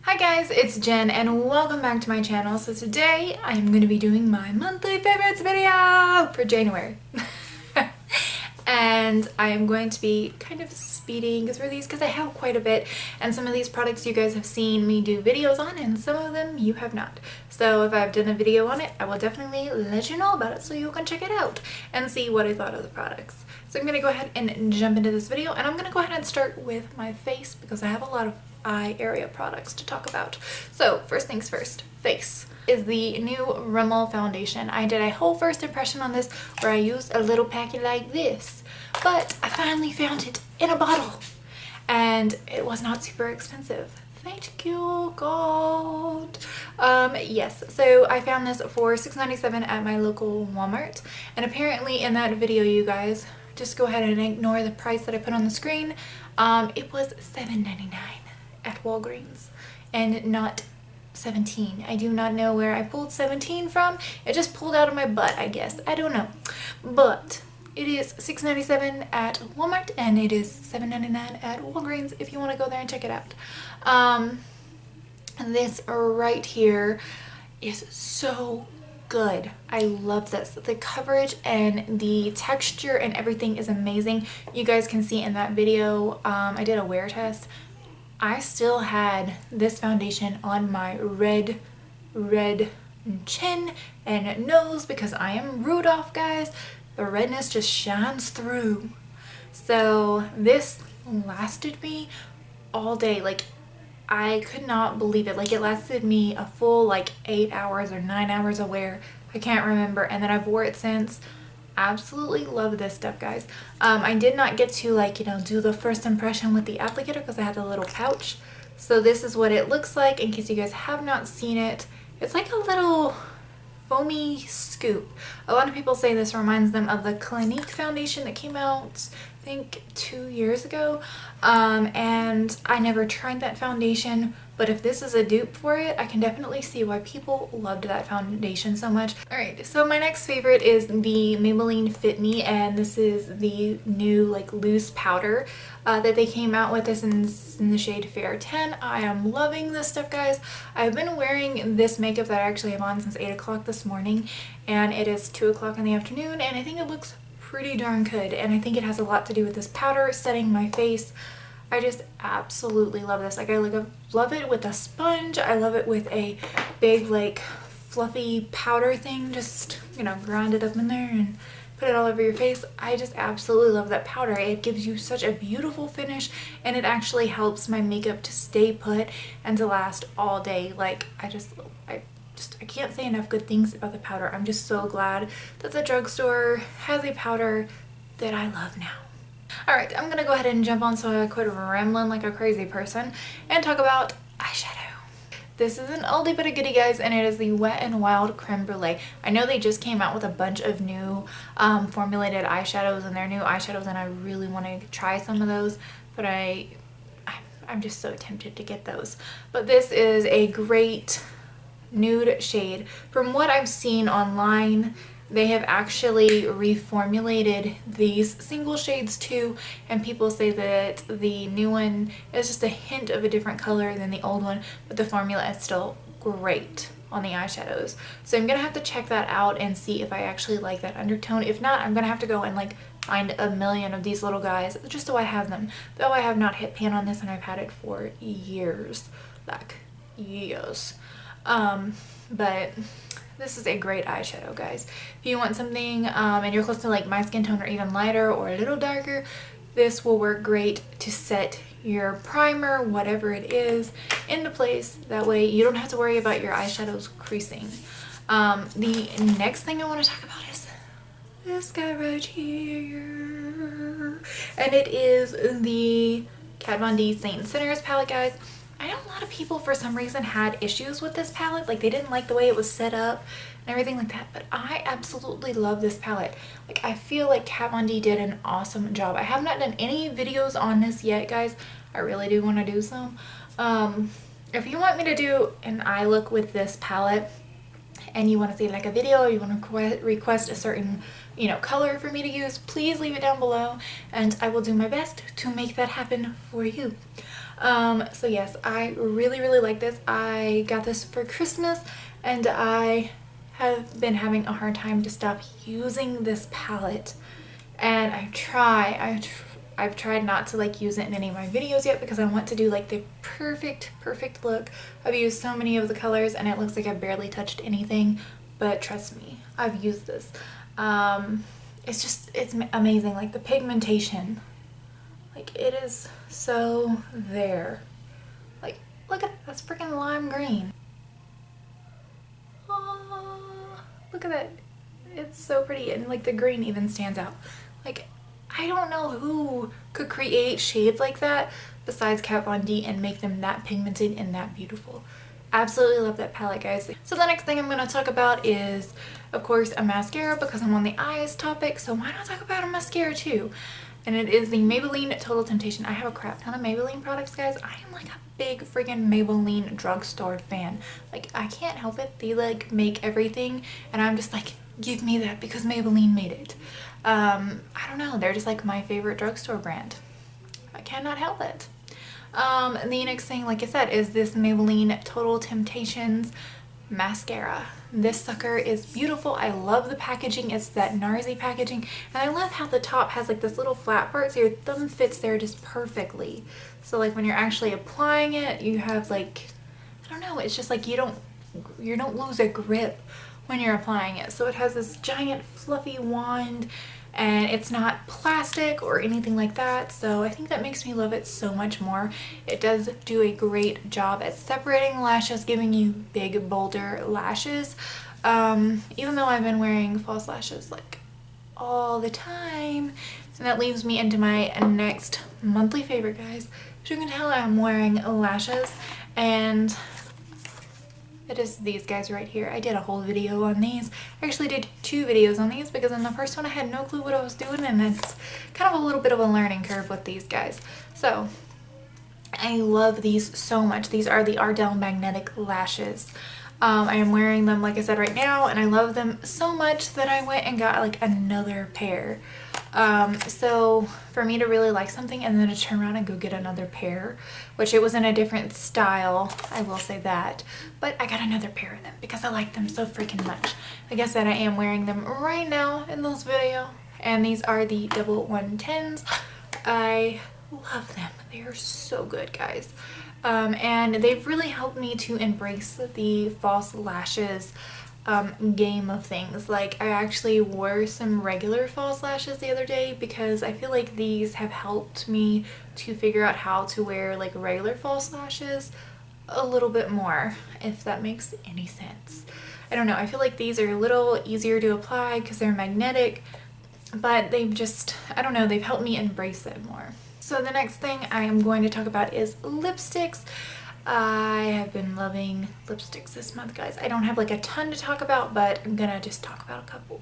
Hi guys, it's Jen and welcome back to my channel. So today I am going to be doing my monthly favorites video for January. And I am going to be kind of speeding through these because I have quite a bit, and some of these products you guys have seen me do videos on and some of them you have not. So if I've done a video on it, I will definitely let you know about it so you can check it out and see what I thought of the products. So I'm going to go ahead and jump into this video, and I'm going to go ahead and start with my face because I have a lot of eye area products to talk about. So first things first, face is the new Rimmel foundation. I did a whole first impression on this where I used a little packet like this, but I finally found it in a bottle and it was not super expensive. Thank you, God. Yes, so I found this for $6.97 at my local Walmart, and apparently in that video, you guys, just go ahead and ignore the price that I put on the screen. It was $7.99 at Walgreens and not 17. I do not know where I pulled 17 from. It just pulled out of my butt, I guess. I don't know. But it is $6.97 at Walmart and it is $7.99 at Walgreens if you want to go there and check it out. This right here is so good. I love this. The coverage and the texture and everything is amazing. You guys can see in that video, I did a wear test. I still had this foundation on my red chin and nose because I am Rudolph, guys. The redness just shines through. So this lasted me all day. Like, I could not believe it. Like, it lasted me a full like 8 hours or 9 hours of wear. I can't remember. And then I've wore it since. Absolutely love this stuff, guys. I did not get to, like, you know, do the first impression with the applicator because I had the little pouch. So this is what it looks like in case you guys have not seen it. It's like a little foamy scoop. A lot of people say this reminds them of the Clinique foundation that came out, I think 2 years ago. And I never tried that foundation, but if this is a dupe for it, I can definitely see why people loved that foundation so much. Alright, so my next favorite is the Maybelline Fit Me, and this is the new like loose powder that they came out with. This in the shade Fair 10. I am loving this stuff, guys. I've been wearing this makeup that I actually have on since 8 o'clock this morning, and it is 2 o'clock in the afternoon, and I think it looks pretty darn good, and I think it has a lot to do with this powder setting my face. I just absolutely love this. Like, I love it with a sponge. I love it with a big like fluffy powder thing. Just, you know, grind it up in there and put it all over your face. I just absolutely love that powder. It gives you such a beautiful finish, and it actually helps my makeup to stay put and to last all day. Like, I can't say enough good things about the powder. I'm just so glad that the drugstore has a powder that I love now. Alright, I'm gonna go ahead and jump on so I quit rambling like a crazy person and talk about eyeshadow. This is an oldie but a goodie, guys, and it is the Wet n Wild Creme Brulee. I know they just came out with a bunch of new formulated eyeshadows, and they're new eyeshadows, and I really want to try some of those, but I'm just so tempted to get those. But this is a great nude shade. From what I've seen online, they have actually reformulated these single shades too, and people say that the new one is just a hint of a different color than the old one, but the formula is still great on the eyeshadows. So I'm gonna have to check that out and see if I actually like that undertone. If not, I'm gonna have to go and like find a million of these little guys just so I have them. Though I have not hit pan on this, and I've had it for years, like years. But this is a great eyeshadow, guys. If you want something and you're close to like my skin tone or even lighter or a little darker, this will work great to set your primer, whatever it is, into place. That way you don't have to worry about your eyeshadows creasing. The next thing I want to talk about is this guy right here, and it is the Kat Von D Saint Sinners palette, guys. I know a lot of people for some reason had issues with this palette, like they didn't like the way it was set up and everything like that, but I absolutely love this palette. Like, I feel like Kat Von D did an awesome job. I have not done any videos on this yet, guys. I really do want to do some. If you want me to do an eye look with this palette and you want to see like a video, or you want to request a certain, you know, color for me to use, please leave it down below and I will do my best to make that happen for you. So yes, I really like this. I got this for Christmas and I have been having a hard time to stop using this palette. And I've tried not to like use it in any of my videos yet because I want to do like the perfect look. I've used so many of the colors and it looks like I've barely touched anything, but trust me, I've used this. It's amazing, like the pigmentation, like it is so there. Like look at that's freaking lime green. Oh, look at that. It's so pretty, and like the green even stands out. Like I don't know who could create shades like that besides Kat Von D and make them that pigmented and that beautiful. Absolutely love that palette, guys. So the next thing I'm going to talk about is, of course, a mascara because I'm on the eyes topic. So why not talk about a mascara too? And it is the Maybelline Total Temptation. I have a crap ton of Maybelline products, guys. I am like a big freaking Maybelline drugstore fan. Like I can't help it. They like make everything and I'm just like, give me that because Maybelline made it. I don't know. They're just like my favorite drugstore brand. I cannot help it. The next thing, like I said, is this Maybelline Total Temptations mascara. This sucker is beautiful. I love the packaging. It's that NARSy packaging, and I love how the top has like this little flat part so your thumb fits there just perfectly. So like when you're actually applying it, you have like, I don't know, it's just like you don't lose a grip when you're applying it. So it has this giant fluffy wand and it's not plastic or anything like that, so I think that makes me love it so much more. It does do a great job at separating lashes, giving you big bolder lashes, even though I've been wearing false lashes like all the time. And that leaves me into my next monthly favorite, guys. As you can tell, I'm wearing lashes, and it is these guys right here. I did a whole video on these. I actually did 2 videos on these because in the first one I had no clue what I was doing, and it's kind of a little bit of a learning curve with these guys. So I love these so much. These are the Ardell Magnetic Lashes. I am wearing them, like I said, right now, and I love them so much that I went and got like another pair. So for me to really like something and then to turn around and go get another pair, which it was in a different style, I will say that, but I got another pair of them because I like them so freaking much. Like I said, I am wearing them right now in this video, and these are the double 110s. I love them. They are so good, guys. And they've really helped me to embrace the false lashes game of things. Like I actually wore some regular false lashes the other day because I feel like these have helped me to figure out how to wear like regular false lashes a little bit more, if that makes any sense. I don't know, I feel like these are a little easier to apply because they're magnetic, but they've just, I don't know, they've helped me embrace it more. So the next thing I am going to talk about is lipsticks. I have been loving lipsticks this month, guys. I don't have like a ton to talk about, but I'm gonna just talk about a couple.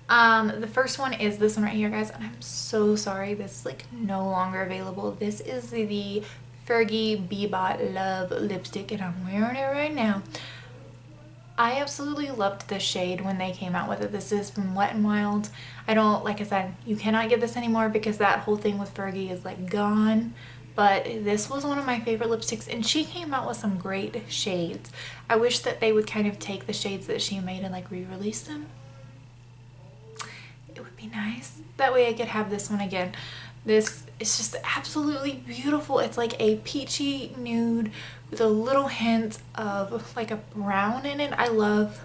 The first one is this one right here, guys, and I'm so sorry this is like no longer available. This is the Fergie Bebot Love lipstick, and I'm wearing it right now. I absolutely loved this shade when they came out with it. This is from Wet n Wild. I don't, like I said, you cannot get this anymore because that whole thing with Fergie is like gone. But this was one of my favorite lipsticks, and she came out with some great shades. I wish that they would kind of take the shades that she made and like re-release them. It would be nice. That way I could have this one again. This is just absolutely beautiful. It's like a peachy nude with a little hint of like a brown in it. I love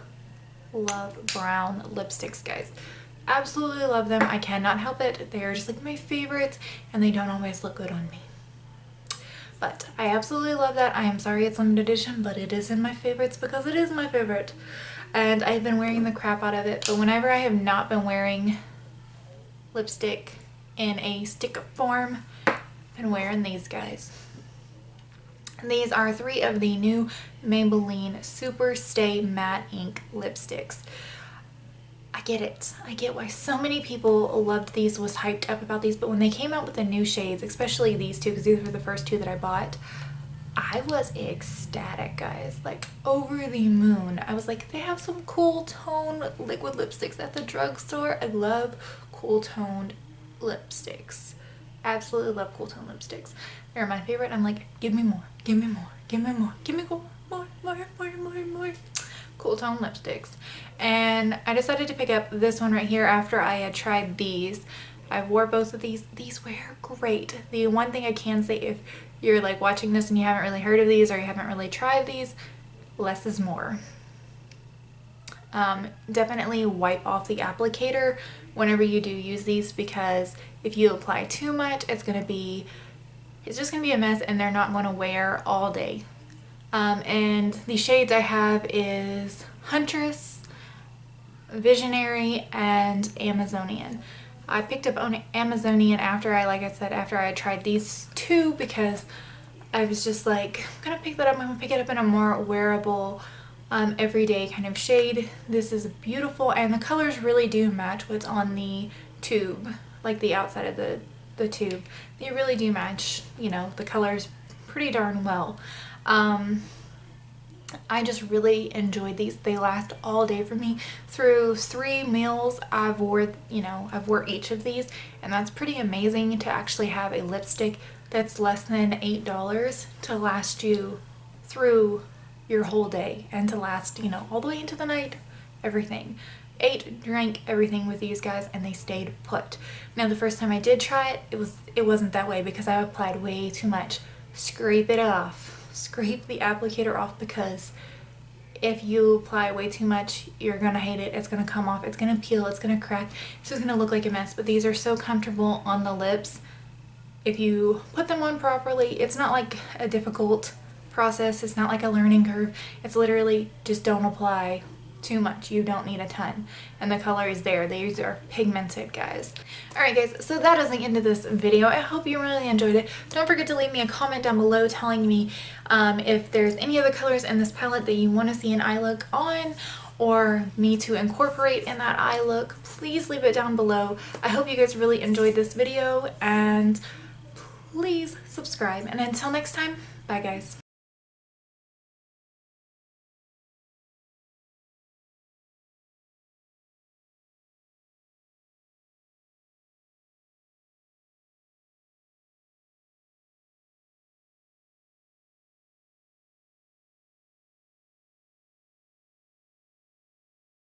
brown lipsticks, guys. Absolutely love them. I cannot help it. They are just like my favorites, and they don't always look good on me. But I absolutely love that. I am sorry it's limited edition, but it is in my favorites because it is my favorite. And I've been wearing the crap out of it. But whenever I have not been wearing lipstick in a stick form, I've been wearing these guys. And these are 3 of the new Maybelline Super Stay Matte Ink lipsticks. I get it. I get why so many people loved these, was hyped up about these, but when they came out with the new shades, especially these 2, because these were the first 2 that I bought, I was ecstatic, guys. Like, over the moon. I was like, they have some cool tone liquid lipsticks at the drugstore. I love cool toned lipsticks. Absolutely love cool tone lipsticks. They're my favorite. I'm like, give me more, give me more, give me more, give me more, more. Cool tone lipsticks. And I decided to pick up this one right here after I had tried these. I wore both of these. These wear great. The one thing I can say, if you're like watching this and you haven't really heard of these or you haven't really tried these, less is more. Definitely wipe off the applicator whenever you do use these, because if you apply too much, it's just gonna be a mess and they're not gonna wear all day. And the shades I have is Huntress, Visionary, and Amazonian. I picked up on Amazonian after I tried these two, because I was just like, I'm gonna pick that up. I'm gonna pick it up in a more wearable, everyday kind of shade. This is beautiful, and the colors really do match what's on the tube, like the outside of the tube. They really do match, you know, the colors pretty darn well. I just really enjoyed these. They last all day for me. Through 3 meals I've wore each of these, and that's pretty amazing to actually have a lipstick that's less than $8 to last you through your whole day and to last, you know, all the way into the night, everything. Ate, drank, everything with these guys, and they stayed put. Now the first time I did try it, it wasn't that way because I applied way too much. Scrape it off. Scrape the applicator off, because if you apply way too much, you're gonna hate it. It's gonna come off, it's gonna peel, it's gonna crack, it's just gonna look like a mess. But these are so comfortable on the lips. If you put them on properly, it's not like a difficult process. It's not like a learning curve. It's literally just don't apply too much. You don't need a ton, and the color is there. These are pigmented, guys. Alright guys, so that is the end of this video. I hope you really enjoyed it. Don't forget to leave me a comment down below telling me if there's any other colors in this palette that you want to see an eye look on, or me to incorporate in that eye look. Please leave it down below. I hope you guys really enjoyed this video, and please subscribe. And until next time, bye guys.